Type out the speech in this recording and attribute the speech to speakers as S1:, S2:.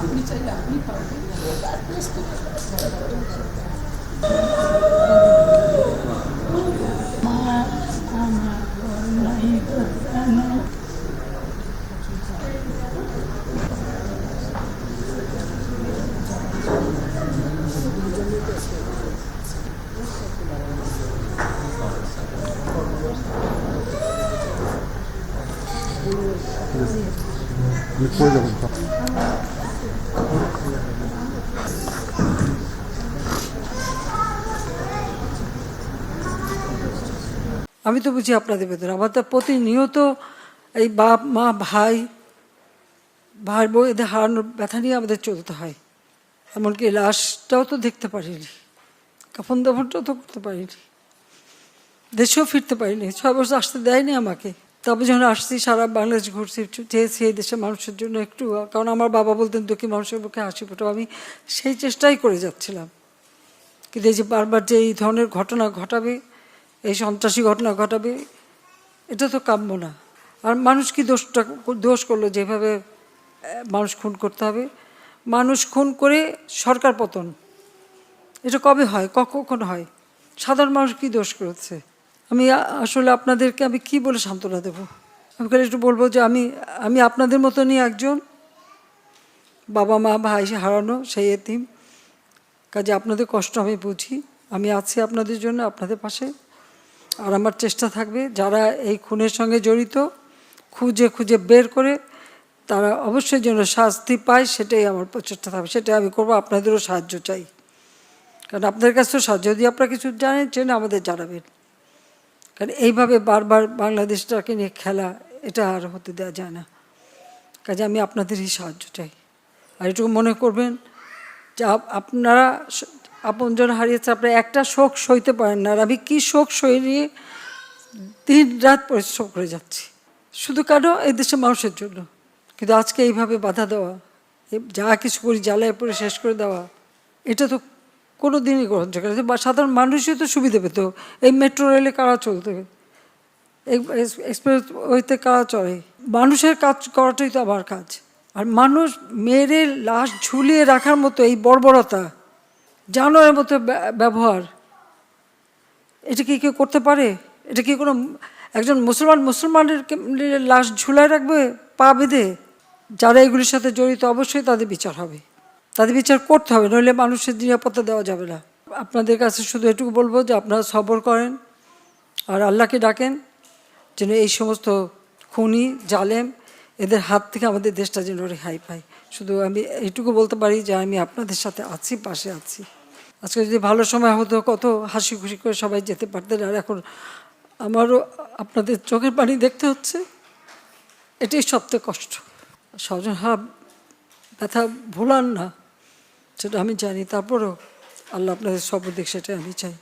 S1: আপনি চাইলে আপনি পারবেন।
S2: আমি তো বুঝি আপনাদের বেতন, আমার তো প্রতিনিয়ত এই বাপ মা ভাই বউ এদের হারানোর ব্যথা নিয়ে আমাদের চলতে হয়। এমনকি লাশটাও তো দেখতে পারিনি, কাফন দাফনটাও তো করতে পারিনি, দেশেও ফিরতে পারিনি, 6 বছর আসতে দেয়নি আমাকে। তবে যখন আসছি সারা বাংলাদেশ ঘুরছি, চেয়েছি এই দেশের মানুষের জন্য একটু, কারণ আমার বাবা বলতেন দুঃখী মানুষের মুখে হাসি ফোটাও, আমি সেই চেষ্টাই করে যাচ্ছিলাম। কিন্তু এই যে বারবার যে এই ধরনের ঘটনা ঘটাবে, এই সন্ত্রাসী ঘটনা ঘটাবে, এটা তো কাম্য না। আর মানুষ কি দোষ করলো যেভাবে মানুষ খুন করতে হবে? মানুষ খুন করে সরকার পতন, এটা কবে হয়, কখন হয়? সাধারণ মানুষ কি দোষ করেছে? আমি আসলে আপনাদেরকে আমি কি বলে সান্ত্বনা দেব? আমি একটু বলবো যে আমি আপনাদের মতনই একজন, বাবা মা ভাই হারানো সেই এতিম। কাজে আপনাদের কষ্ট আমি বুঝি, আমি আছি আপনাদের জন্য, আপনাদের পাশে। আর আমার চেষ্টা থাকবে যারা এই খুনের সঙ্গে জড়িত খুঁজে খুঁজে বের করে তারা অবশ্যই যেন শাস্তি পায়, সেটাই আমার প্রচেষ্টা থাকবে, সেটাই আমি করবো। আপনাদেরও সাহায্য চাই, কারণ আপনাদের কাছেও সাহায্য, যদি আপনারা কিছু জানেন আমাদের জানাবেন। কারণ এইভাবে বারবার বাংলাদেশটাকে নিয়ে খেলা, এটা আর হতে দেওয়া যায় না। কাজে আমি আপনাদেরই সাহায্য চাই। আর এটুকু মনে করবেন যে আপনারা আপনজন হারিয়েছে, আপনারা একটা শোক সইতে পারেন না। আর আমি কী শোক সই নিয়ে দিন রাত পরিশ্রম করে যাচ্ছি, শুধু কেন এই দেশের মানুষের জন্য। কিন্তু আজকে এইভাবে বাধা দেওয়া, যা কিছু করি জ্বালায় পরে শেষ করে দেওয়া, এটা তো কোনো দিনই গ্রহণযোগ্য না। সাধারণ মানুষই তো সুবিধা পেত। এই মেট্রো রেলে কারা চলতে, এক্সপ্রেস ওয়েতে কারা চলে? মানুষের কাজ করাটাই তো আমার কাজ। আর মানুষ মেরে লাশ ঝুলিয়ে রাখার মতো এই বর্বরতা, জানোয়ারের মতো ব্যবহার, এটা কি কেউ করতে পারে? এটা কি কোনো একজন মুসলমানের লাশ ঝুলায় রাখবে পা বেঁধে? যারা এগুলির সাথে জড়িত অবশ্যই তাদের বিচার হবে, তাদের বিচার করতে হবে, নইলে মানুষের নিরাপত্তা দেওয়া যাবে না। আপনাদের কাছে শুধু এটুকু বলবো যে আপনারা সবর করেন আর আল্লাহকে ডাকেন যেন এই সমস্ত খুনি জালেম এদের হাত থেকে আমাদের দেশটা যেন রেহাই পায়। শুধু আমি এইটুকু বলতে পারি যে আমি আপনাদের সাথে আছি, পাশে আছি। আজকে যদি ভালো সময় হতো কত হাসি খুশি করে সবাই যেতে পারতেন, আর এখন আমারও আপনাদের চোখের পানি দেখতে হচ্ছে, এটাই সবচেয়ে কষ্ট। স্বজন ব্যথা ভোলান না, সেটা আমি জানি, তারপরেও আল্লাহ আপনাদের সর্বদিক সেটাই আমি চাই।